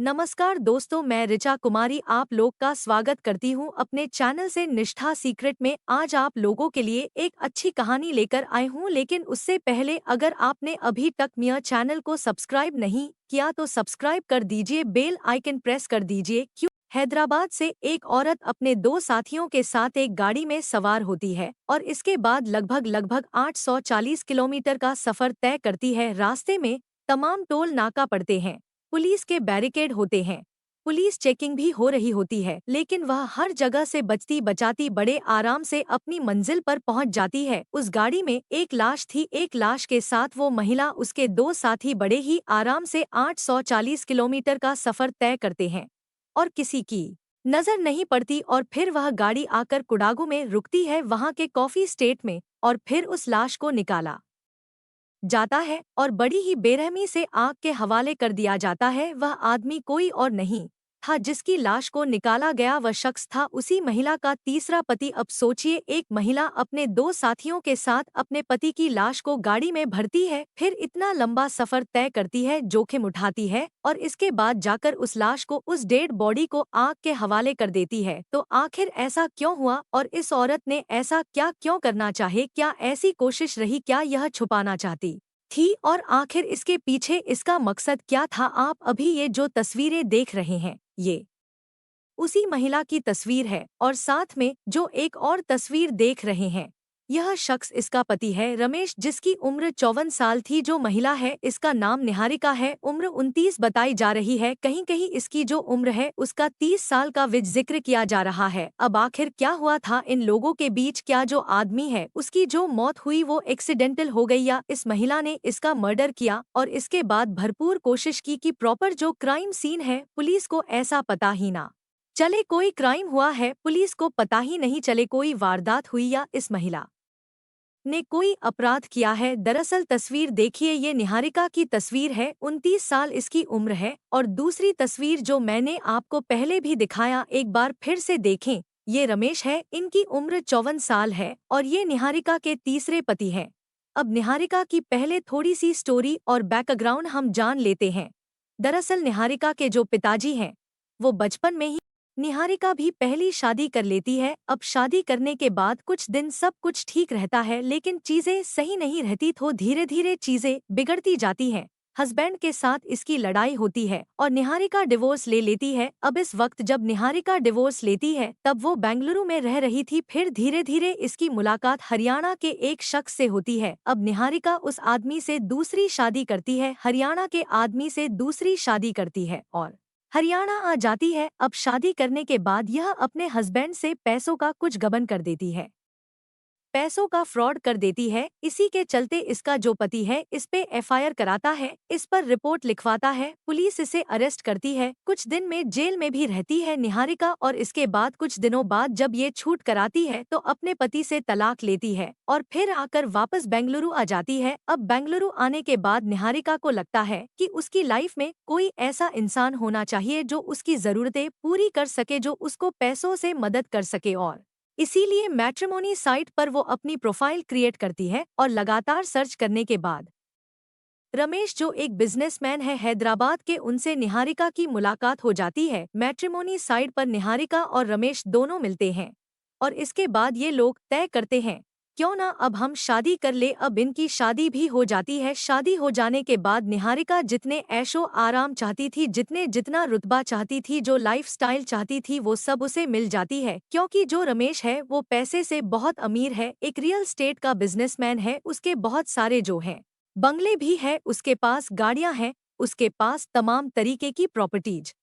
नमस्कार दोस्तों, मैं ऋचा कुमारी आप लोग का स्वागत करती हूं अपने चैनल से निष्ठा सीक्रेट में। आज आप लोगों के लिए एक अच्छी कहानी लेकर आए हूं, लेकिन उससे पहले अगर आपने अभी तक मेरा चैनल को सब्सक्राइब नहीं किया तो सब्सक्राइब कर दीजिए, बेल आइकन प्रेस कर दीजिए। क्यों? हैदराबाद से एक औरत अपने दो साथियों के साथ एक गाड़ी में सवार होती है और इसके बाद लगभग 840 किलोमीटर का सफर तय करती है। रास्ते में तमाम टोल नाका पड़ते हैं, पुलिस के बैरिकेड होते हैं, पुलिस चेकिंग भी हो रही होती है, लेकिन वह हर जगह से बचती बचाती बड़े आराम से अपनी मंजिल पर पहुंच जाती है। उस गाड़ी में एक लाश थी, एक लाश के साथ वो महिला, उसके दो साथी बड़े ही आराम से 840 किलोमीटर का सफर तय करते हैं और किसी की नजर नहीं पड़ती। और फिर वह गाड़ी आकर कुडागू में रुकती है, वहां के कॉफी स्टेट में, और फिर उस लाश को निकाला जाता है और बड़ी ही बेरहमी से आग के हवाले कर दिया जाता है। वह आदमी कोई और नहीं था जिसकी लाश को निकाला गया, वह शख्स था उसी महिला का तीसरा पति। अब सोचिए, एक महिला अपने दो साथियों के साथ अपने पति की लाश को गाड़ी में भरती है, फिर इतना लंबा सफर तय करती है, जोखिम उठाती है और इसके बाद जाकर उस लाश को, उस डेड बॉडी को आग के हवाले कर देती है। तो आखिर ऐसा क्यों हुआ और इस औरत ने ऐसा क्या क्यों करना चाहे? क्या ऐसी कोशिश रही? क्या यह छुपाना चाहती थी? और आखिर इसके पीछे इसका मकसद क्या था? आप अभी ये जो तस्वीरें देख रहे हैं, ये उसी महिला की तस्वीर है और साथ में जो एक और तस्वीर देख रहे हैं, यह शख्स इसका पति है रमेश, जिसकी उम्र 54 साल थी। जो महिला है इसका नाम निहारिका है, उम्र 29 बताई जा रही है। कहीं कहीं इसकी जो उम्र है उसका 30 साल का जिक्र किया जा रहा है। अब आखिर क्या हुआ था इन लोगों के बीच? क्या जो आदमी है उसकी जो मौत हुई वो एक्सीडेंटल हो गई, या इस महिला ने इसका मर्डर किया और इसके बाद भरपूर कोशिश की कि प्रॉपर जो क्राइम सीन है पुलिस को ऐसा पता ही ना चले कोई क्राइम हुआ है, पुलिस को पता ही नहीं चले कोई वारदात हुई या इस महिला ने कोई अपराध किया है। दरअसल तस्वीर देखिए, ये निहारिका की तस्वीर है, 29 साल इसकी उम्र है। और दूसरी तस्वीर जो मैंने आपको पहले भी दिखाया, एक बार फिर से देखें, ये रमेश है, इनकी उम्र 54 साल है और ये निहारिका के तीसरे पति हैं। अब निहारिका की पहले थोड़ी सी स्टोरी और बैकग्राउंड हम जान लेते हैं। दरअसल निहारिका के जो पिताजी हैं वो बचपन में ही निहारिका भी पहली शादी कर लेती है। अब शादी करने के बाद कुछ दिन सब कुछ ठीक रहता है, लेकिन चीजें सही नहीं रहती, तो धीरे धीरे चीजें बिगड़ती जाती हैं। हस्बैंड के साथ इसकी लड़ाई होती है और निहारिका डिवोर्स ले लेती है। अब इस वक्त जब निहारिका डिवोर्स लेती है तब वो बेंगलुरु में रह रही थी। फिर धीरे धीरे इसकी मुलाकात हरियाणा के एक शख्स से होती है। अब निहारिका उस आदमी से दूसरी शादी करती है, हरियाणा के आदमी से दूसरी शादी करती है और हरियाणा आ जाती है। अब शादी करने के बाद यह अपने हस्बैंड से पैसों का कुछ गबन कर देती है, पैसों का फ्रॉड कर देती है। इसी के चलते इसका जो पति है इस पे एफआईआर कराता है, इस पर रिपोर्ट लिखवाता है, पुलिस इसे अरेस्ट करती है, कुछ दिन में जेल में भी रहती है निहारिका। और इसके बाद कुछ दिनों बाद जब ये छूट कराती है तो अपने पति से तलाक लेती है और फिर आकर वापस बेंगलुरु आ जाती है। अब बेंगलुरु आने के बाद निहारिका को लगता है कि उसकी लाइफ में कोई ऐसा इंसान होना चाहिए जो उसकी जरूरतें पूरी कर सके, जो उसको पैसों से मदद कर सके, और इसीलिए मैट्रिमोनी साइट पर वो अपनी प्रोफाइल क्रिएट करती है और लगातार सर्च करने के बाद रमेश, जो एक बिजनेसमैन है हैदराबाद के, उनसे निहारिका की मुलाकात हो जाती है। मैट्रिमोनी साइट पर निहारिका और रमेश दोनों मिलते हैं और इसके बाद ये लोग तय करते हैं क्यों ना अब हम शादी कर ले। अब इनकी शादी भी हो जाती है। शादी हो जाने के बाद निहारिका जितने ऐशो आराम चाहती थी, जितना रुतबा चाहती थी, जो लाइफस्टाइल चाहती थी, वो सब उसे मिल जाती है। क्योंकि जो रमेश है वो पैसे से बहुत अमीर है, एक रियल स्टेट का बिजनेसमैन है, उसके बहुत सारे जो हैं बंगले भी है, उसके पास गाड़ियां हैं, उसके पास तमाम तरीके की प्रॉपर्टीज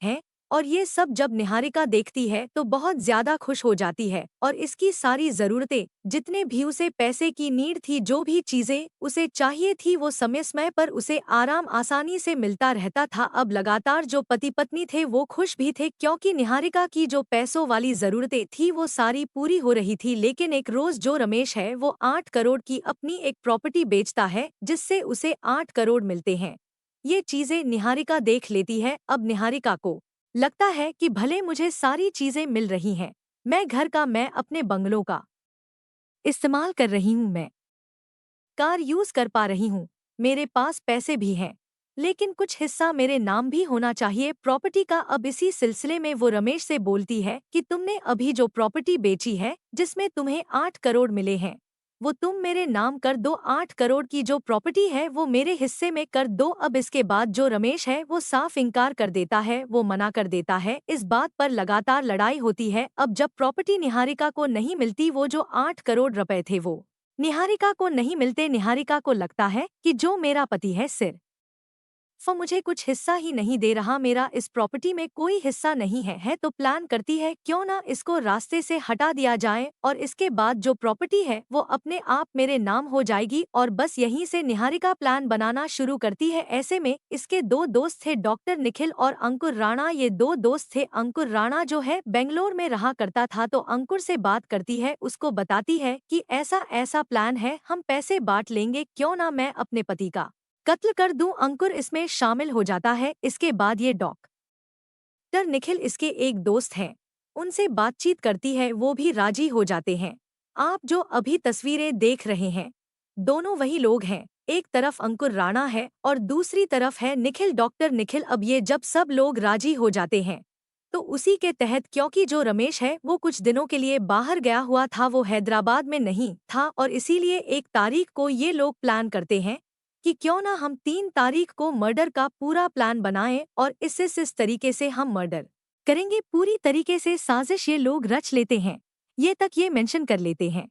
हैं। और ये सब जब निहारिका देखती है तो बहुत ज्यादा खुश हो जाती है और इसकी सारी जरूरतें, जितने भी उसे पैसे की नीड थी, जो भी चीजें उसे चाहिए थी, वो समय समय पर उसे आराम आसानी से मिलता रहता था। अब लगातार जो पति पत्नी थे वो खुश भी थे, क्योंकि निहारिका की जो पैसों वाली जरूरतें थी वो सारी पूरी हो रही थी। लेकिन एक रोज जो रमेश है वो 8 करोड़ की अपनी एक प्रॉपर्टी बेचता है, जिससे उसे 8 करोड़ मिलते हैं। ये चीजें निहारिका देख लेती है। अब निहारिका को लगता है कि भले मुझे सारी चीजें मिल रही हैं, मैं घर का, मैं अपने बंगलों का इस्तेमाल कर रही हूँ, मैं कार यूज कर पा रही हूँ, मेरे पास पैसे भी हैं, लेकिन कुछ हिस्सा मेरे नाम भी होना चाहिए प्रॉपर्टी का। अब इसी सिलसिले में वो रमेश से बोलती है कि तुमने अभी जो प्रॉपर्टी बेची है जिसमें तुम्हें 8 करोड़ मिले हैं, वो तुम मेरे नाम कर दो। 8 करोड़ की जो प्रॉपर्टी है वो मेरे हिस्से में कर दो। अब इसके बाद जो रमेश है वो साफ इनकार कर देता है, वो मना कर देता है। इस बात पर लगातार लड़ाई होती है। अब जब प्रॉपर्टी निहारिका को नहीं मिलती, वो जो 8 करोड़ रुपए थे वो निहारिका को नहीं मिलते, निहारिका को लगता है कि जो मेरा पति है सिर्फ मुझे कुछ हिस्सा ही नहीं दे रहा, मेरा इस प्रॉपर्टी में कोई हिस्सा नहीं है तो प्लान करती है क्यों ना इसको रास्ते से हटा दिया जाए और इसके बाद जो प्रॉपर्टी है वो अपने आप मेरे नाम हो जाएगी। और बस यहीं से निहारिका प्लान बनाना शुरू करती है। ऐसे में इसके दो दोस्त थे, डॉक्टर निखिल और अंकुर राणा। ये दो दोस्त थे। अंकुर राणा जो है बेंगलोर में रहा करता था, तो अंकुर से बात करती है, उसको बताती है कि ऐसा ऐसा प्लान है, हम पैसे बांट लेंगे, क्यों ना मैं अपने पति का कत्ल कर दूं। अंकुर इसमें शामिल हो जाता है। इसके बाद ये डॉक्टर निखिल इसके एक दोस्त हैं, उनसे बातचीत करती है, वो भी राजी हो जाते हैं। आप जो अभी तस्वीरें देख रहे हैं दोनों वही लोग हैं। एक तरफ अंकुर राणा है और दूसरी तरफ है निखिल, डॉक्टर निखिल। अब ये जब सब लोग राजी हो जाते हैं तो उसी के तहत, क्योंकि जो रमेश है वो कुछ दिनों के लिए बाहर गया हुआ था, वो हैदराबाद में नहीं था, और इसीलिए 1 तारीख को ये लोग प्लान करते हैं कि क्यों ना हम 3 तारीख को मर्डर का पूरा प्लान बनाएं और इस तरीके से हम मर्डर करेंगे। पूरी तरीके से साजिश ये लोग रच लेते हैं। ये तक ये मेंशन कर लेते हैं,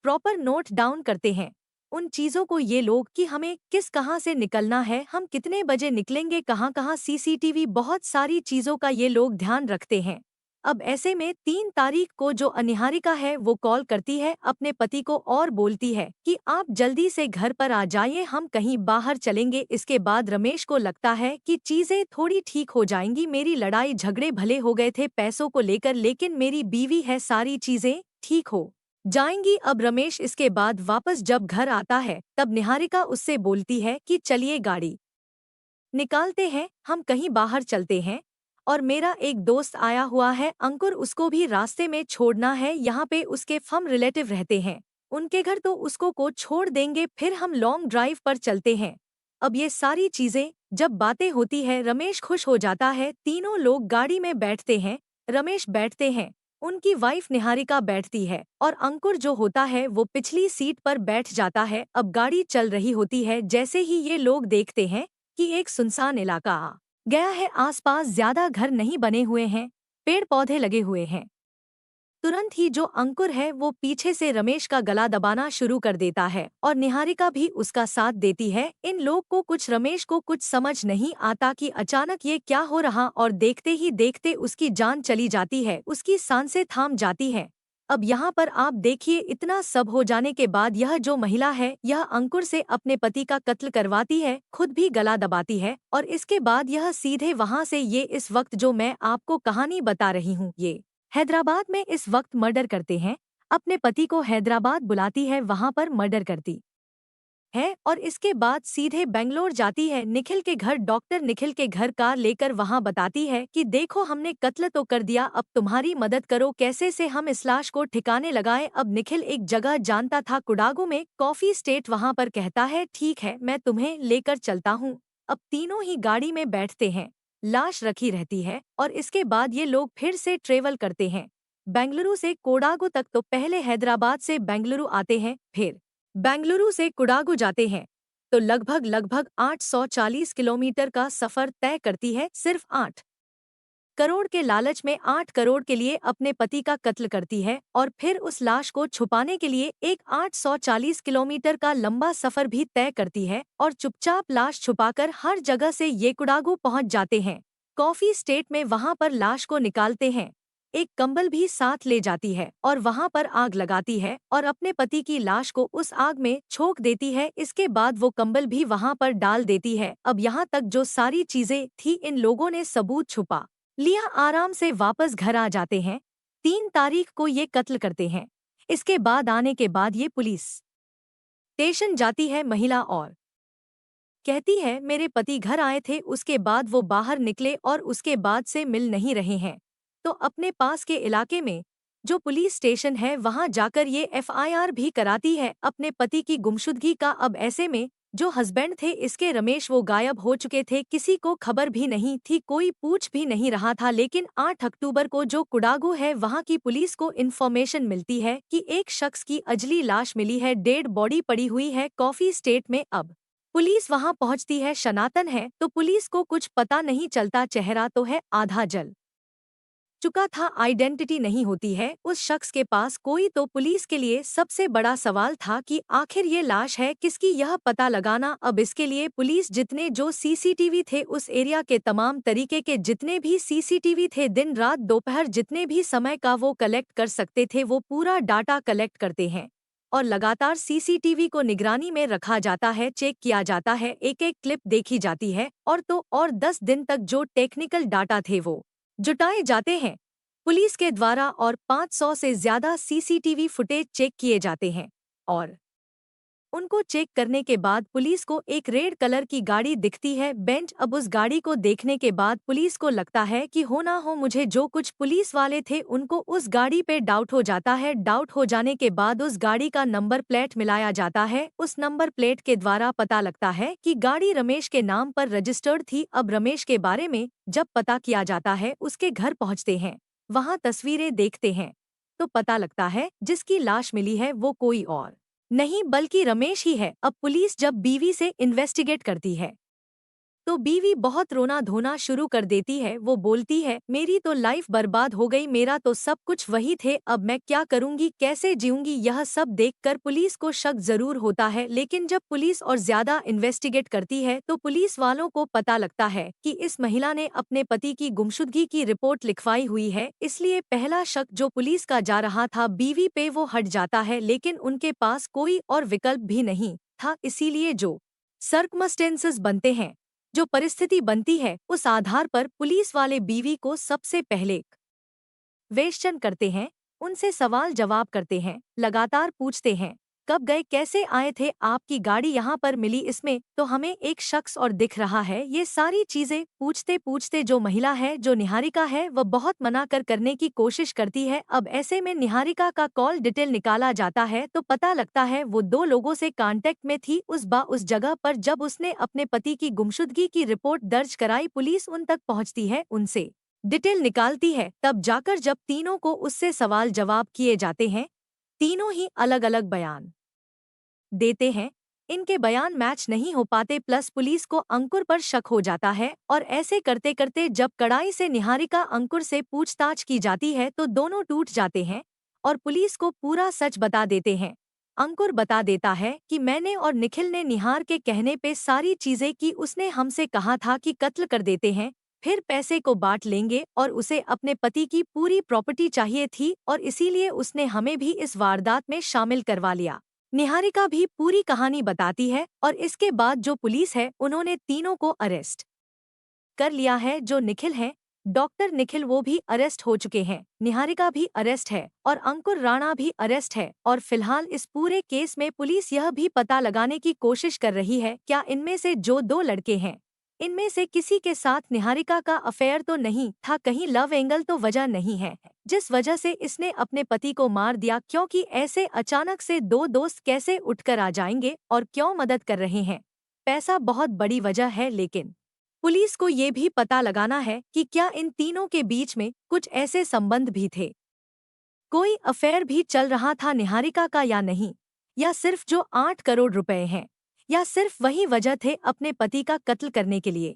प्रॉपर नोट डाउन करते हैं उन चीजों को ये लोग कि हमें किस कहाँ से निकलना है, हम कितने बजे निकलेंगे, कहाँ कहाँ सीसीटीवी, बहुत सारी चीजों का ये लोग ध्यान रखते हैं। अब ऐसे में 3 तारीख को जो अनिहारिका है वो कॉल करती है अपने पति को और बोलती है कि आप जल्दी से घर पर आ जाइए, हम कहीं बाहर चलेंगे। इसके बाद रमेश को लगता है कि चीजें थोड़ी ठीक हो जाएंगी, मेरी लड़ाई झगड़े भले हो गए थे पैसों को लेकर, लेकिन मेरी बीवी है, सारी चीजें ठीक हो जाएंगी। अब रमेश इसके बाद वापस जब घर आता है तब निहारिका उससे बोलती है कि चलिए गाड़ी निकालते हैं, हम कहीं बाहर चलते हैं, और मेरा एक दोस्त आया हुआ है अंकुर, उसको भी रास्ते में छोड़ना है। यहाँ पे उसके फम रिलेटिव रहते हैं, उनके घर तो उसको को छोड़ देंगे, फिर हम लॉन्ग ड्राइव पर चलते हैं। अब ये सारी चीजें जब बातें होती है रमेश खुश हो जाता है। तीनों लोग गाड़ी में बैठते हैं, रमेश बैठते हैं, उनकी वाइफ निहारिका बैठती है और अंकुर जो होता है वो पिछली सीट पर बैठ जाता है। अब गाड़ी चल रही होती है, जैसे ही ये लोग देखते हैं कि एक सुनसान इलाका आ गया है, आसपास ज्यादा घर नहीं बने हुए हैं, पेड़ पौधे लगे हुए हैं। तुरंत ही जो अंकुर है वो पीछे से रमेश का गला दबाना शुरू कर देता है और निहारिका भी उसका साथ देती है। इन लोग को कुछ रमेश को कुछ समझ नहीं आता कि अचानक ये क्या हो रहा, और देखते ही देखते उसकी जान चली जाती है, उसकी सांसें थाम जाती हैं। अब यहाँ पर आप देखिए, इतना सब हो जाने के बाद यह जो महिला है यह अंकुर से अपने पति का कत्ल करवाती है, खुद भी गला दबाती है, और इसके बाद यह सीधे वहाँ से ये इस वक्त जो मैं आपको कहानी बता रही हूँ ये हैदराबाद में इस वक्त मर्डर करते हैं। अपने पति को हैदराबाद बुलाती है, वहां पर मर्डर करती है और इसके बाद सीधे बेंगलोर जाती है निखिल के घर, डॉक्टर निखिल के घर कार लेकर वहां बताती है कि देखो हमने कत्ल तो कर दिया, अब तुम्हारी मदद करो, कैसे से हम इस लाश को ठिकाने लगाएं। अब निखिल एक जगह जानता था कुडागो में, कॉफी स्टेट, वहां पर कहता है ठीक है मैं तुम्हें लेकर चलता हूँ। अब तीनों ही गाड़ी में बैठते हैं, लाश रखी रहती है और इसके बाद ये लोग फिर से ट्रेवल करते हैं बेंगलुरु से कोडागो तक। तो पहले हैदराबाद से बेंगलुरु आते हैं, फिर बेंगलुरु से कुडागो जाते हैं, तो लगभग 840 किलोमीटर का सफर तय करती है। सिर्फ 8 करोड़ के लालच में 8 करोड़ के लिए अपने पति का कत्ल करती है और फिर उस लाश को छुपाने के लिए एक 840 किलोमीटर का लंबा सफर भी तय करती है और चुपचाप लाश छुपाकर हर जगह से ये कुडागो पहुंच जाते हैं। कॉफी स्टेट में वहां पर लाश को निकालते हैं, एक कंबल भी साथ ले जाती है और वहां पर आग लगाती है और अपने पति की लाश को उस आग में छोक देती है। इसके बाद वो कंबल भी वहां पर डाल देती है। अब यहाँ तक जो सारी चीजें थी इन लोगों ने सबूत छुपा लिया, आराम से वापस घर आ जाते हैं। 3 तारीख को ये कत्ल करते हैं। इसके बाद आने के बाद ये पुलिस स्टेशन जाती है महिला और कहती है मेरे पति घर आए थे, उसके बाद वो बाहर निकले और उसके बाद से मिल नहीं रहे हैं। तो अपने पास के इलाके में जो पुलिस स्टेशन है वहां जाकर ये एफआईआर भी कराती है अपने पति की गुमशुदगी का। अब ऐसे में जो हस्बैंड थे इसके रमेश वो गायब हो चुके थे, किसी को खबर भी नहीं थी, कोई पूछ भी नहीं रहा था। लेकिन 8 अक्टूबर को जो कुडागू है वहां की पुलिस को इन्फॉर्मेशन मिलती है कि एक शख्स की अजली लाश मिली है, डेड बॉडी पड़ी हुई है कॉफी स्टेट में। अब पुलिस वहां पहुंचती है, सनातन है तो पुलिस को कुछ पता नहीं चलता, चेहरा तो है आधा जल चुका था, आइडेंटिटी नहीं होती है उस शख्स के पास कोई। तो पुलिस के लिए सबसे बड़ा सवाल था कि आखिर ये लाश है किसकी, यह पता लगाना। अब इसके लिए पुलिस जितने जो सीसीटीवी थे उस एरिया के तमाम तरीके के जितने भी सीसीटीवी थे, दिन रात दोपहर जितने भी समय का वो कलेक्ट कर सकते थे, वो पूरा डाटा कलेक्ट करते हैं और लगातार सीसीटीवी को निगरानी में रखा जाता है, चेक किया जाता है, एक एक क्लिप देखी जाती है और तो और 10 दिन तक जो टेक्निकल डाटा थे वो जुटाए जाते हैं पुलिस के द्वारा और 500 से ज्यादा सीसीटीवी फुटेज चेक किए जाते हैं। और उनको चेक करने के बाद पुलिस को एक रेड कलर की गाड़ी दिखती है, बेंच। अब उस गाड़ी को देखने के बाद पुलिस को लगता है कि हो ना हो मुझे जो कुछ पुलिस वाले थे उनको उस गाड़ी पे डाउट हो जाता है। डाउट हो जाने के बाद उस गाड़ी का नंबर प्लेट मिलाया जाता है, उस नंबर प्लेट के द्वारा पता लगता है कि गाड़ी रमेश के नाम पर रजिस्टर्ड थी। अब रमेश के बारे में जब पता किया जाता है, उसके घर पहुंचते हैं, वहां तस्वीरें देखते हैं तो पता लगता है जिसकी लाश मिली है वो कोई और नहीं बल्कि रमेश ही है। अब पुलिस जब बीवी से इन्वेस्टिगेट करती है तो बीवी बहुत रोना धोना शुरू कर देती है। वो बोलती है मेरी तो लाइफ बर्बाद हो गई, मेरा तो सब कुछ वही थे, अब मैं क्या करूंगी, कैसे जीऊंगी। यह सब देखकर पुलिस को शक जरूर होता है, लेकिन जब पुलिस और ज्यादा इन्वेस्टिगेट करती है तो पुलिस वालों को पता लगता है कि इस महिला ने अपने पति की गुमशुदगी की रिपोर्ट लिखवाई हुई है। इसलिए पहला शक जो पुलिस का जा रहा था बीवी पे वो हट जाता है, लेकिन उनके पास कोई और विकल्प भी नहीं था। इसीलिए जो सर्कमस्टेंसेस बनते हैं, जो परिस्थिति बनती है, उस आधार पर पुलिस वाले बीवी को सबसे पहले क्वेश्चन करते हैं, उनसे सवाल जवाब करते हैं, लगातार पूछते हैं कब गए, कैसे आए थे, आपकी गाड़ी यहाँ पर मिली, इसमें तो हमें एक शख्स और दिख रहा है। ये सारी चीजें पूछते पूछते जो महिला है, जो निहारिका है, वह बहुत मना करने की कोशिश करती है। अब ऐसे में निहारिका का कॉल डिटेल निकाला जाता है तो पता लगता है वो 2 लोगों से कांटेक्ट में थी उस जगह पर जब उसने अपने पति की गुमशुदगी की रिपोर्ट दर्ज कराई। पुलिस उन तक पहुँचती है, उनसे डिटेल निकालती है, तब जाकर जब तीनों को उससे सवाल जवाब किए जाते हैं, तीनों ही अलग अलग बयान देते हैं। इनके बयान मैच नहीं हो पाते, प्लस पुलिस को अंकुर पर शक हो जाता है और ऐसे करते करते जब कड़ाई से निहारिका अंकुर से पूछताछ की जाती है तो दोनों टूट जाते हैं और पुलिस को पूरा सच बता देते हैं। अंकुर बता देता है कि मैंने और निखिल ने निहार के कहने पे सारी चीजें की, उसने हमसे कहा था कि कत्ल कर देते हैं, फिर पैसे को बांट लेंगे और उसे अपने पति की पूरी प्रॉपर्टी चाहिए थी और इसीलिए उसने हमें भी इस वारदात में शामिल करवा लिया। निहारिका भी पूरी कहानी बताती है और इसके बाद जो पुलिस है उन्होंने तीनों को अरेस्ट कर लिया है। जो निखिल है, डॉक्टर निखिल, वो भी अरेस्ट हो चुके हैं, निहारिका भी अरेस्ट है और अंकुर राणा भी अरेस्ट है। और फिलहाल इस पूरे केस में पुलिस यह भी पता लगाने की कोशिश कर रही है क्या इनमें से जो 2 लड़के हैं, इनमें से किसी के साथ निहारिका का अफेयर तो नहीं था, कहीं लव एंगल तो वजह नहीं है जिस वजह से इसने अपने पति को मार दिया। क्योंकि ऐसे अचानक से 2 दोस्त कैसे उठकर आ जाएंगे और क्यों मदद कर रहे हैं, पैसा बहुत बड़ी वजह है। लेकिन पुलिस को ये भी पता लगाना है कि क्या इन तीनों के बीच में कुछ ऐसे संबंध भी थे, कोई अफेयर भी चल रहा था निहारिका का या नहीं, या सिर्फ जो 8 करोड़ रुपए हैं, या सिर्फ वही वजह थे अपने पति का कत्ल करने के लिए।